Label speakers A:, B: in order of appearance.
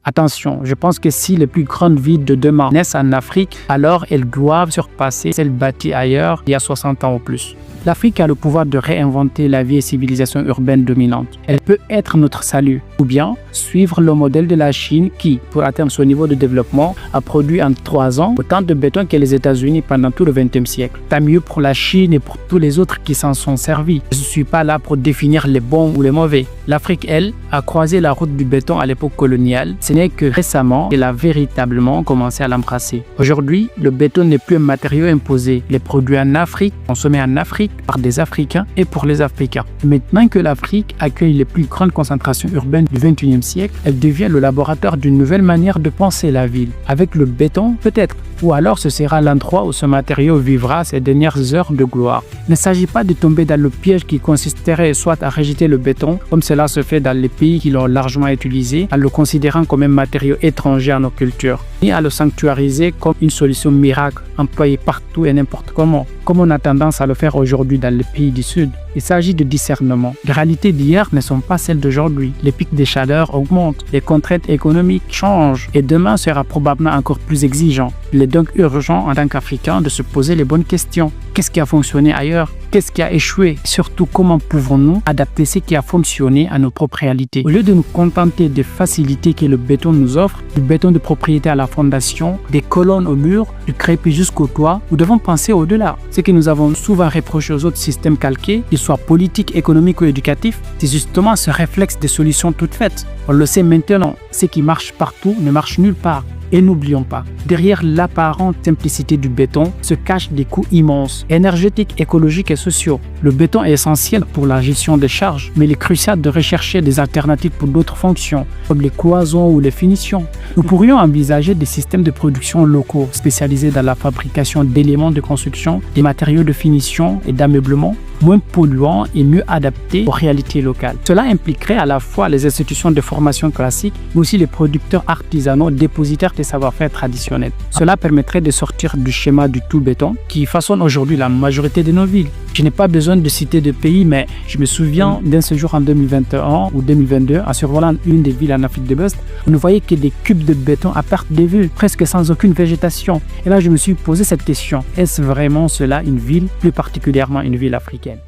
A: Attention, je pense que si les plus grandes villes de demain naissent en Afrique, alors elles doivent surpasser celles bâties ailleurs il y a 60 ans ou plus. L'Afrique a le pouvoir de réinventer la vie et civilisation urbaine dominante. Elle peut être notre salut, ou bien suivre le modèle de la Chine qui, pour atteindre son niveau de développement, a produit en 3 ans autant de béton que les États-Unis pendant tout le XXe siècle. Tant mieux pour la Chine et pour tous les autres qui s'en sont servis. Je ne suis pas là pour définir les bons ou les mauvais. L'Afrique, elle, a croisé la route du béton à l'époque coloniale. Ce n'est que récemment qu'elle a véritablement commencé à l'embrasser. Aujourd'hui, le béton n'est plus un matériau imposé. Il est produit en Afrique, consommé en Afrique, par des Africains et pour les Africains. Maintenant que l'Afrique accueille les plus grandes concentrations urbaines du XXIe siècle, elle devient le laboratoire d'une nouvelle manière de penser la ville. Avec le béton, peut-être. Ou alors ce sera l'endroit où ce matériau vivra ses dernières heures de gloire. Il ne s'agit pas de tomber dans le piège qui consisterait soit à rejeter le béton, comme cela se fait dans les pays qui l'ont largement utilisé, en le considérant comme un matériau étranger à nos cultures, ni à le sanctuariser comme une solution miracle employée partout et n'importe comment, comme on a tendance à le faire aujourd'hui dans les pays du Sud. Il s'agit de discernement. Les réalités d'hier ne sont pas celles d'aujourd'hui. Les pics de chaleur augmentent, les contraintes économiques changent et demain sera probablement encore plus exigeant. Il est donc urgent en tant qu'Africains de se poser les bonnes questions. Qu'est-ce qui a fonctionné ailleurs? Qu'est-ce qui a échoué? Surtout, comment pouvons-nous adapter ce qui a fonctionné à nos propres réalités? Au lieu de nous contenter des facilités que le béton nous offre, du béton de propriété à la fondation, des colonnes au mur, du crépi jusqu'au toit, nous devons penser au-delà. Ce que nous avons souvent reproché aux autres systèmes calqués, qu'ils soient politiques, économiques ou éducatifs, c'est justement ce réflexe des solutions toutes faites. On le sait maintenant, ce qui marche partout ne marche nulle part. Et n'oublions pas, derrière l'apparente simplicité du béton se cachent des coûts immenses, énergétiques, écologiques et sociaux. Le béton est essentiel pour la gestion des charges, mais il est crucial de rechercher des alternatives pour d'autres fonctions, comme les cloisons ou les finitions. Nous pourrions envisager des systèmes de production locaux spécialisés dans la fabrication d'éléments de construction, des matériaux de finition et d'ameublement, moins polluants et mieux adaptés aux réalités locales. Cela impliquerait à la fois les institutions de formation classiques, mais aussi les producteurs artisanaux dépositaires des savoir-faire traditionnels. Cela permettrait de sortir du schéma du tout béton qui façonne aujourd'hui la majorité de nos villes. Je n'ai pas besoin de citer de pays, mais je me souviens d'un séjour en 2021 ou 2022 en survolant une des villes en Afrique de l'Ouest. On ne voyait que des cubes de béton à perte de vue, presque sans aucune végétation. Et là, je me suis posé cette question. Est-ce vraiment cela une ville, plus particulièrement une ville africaine?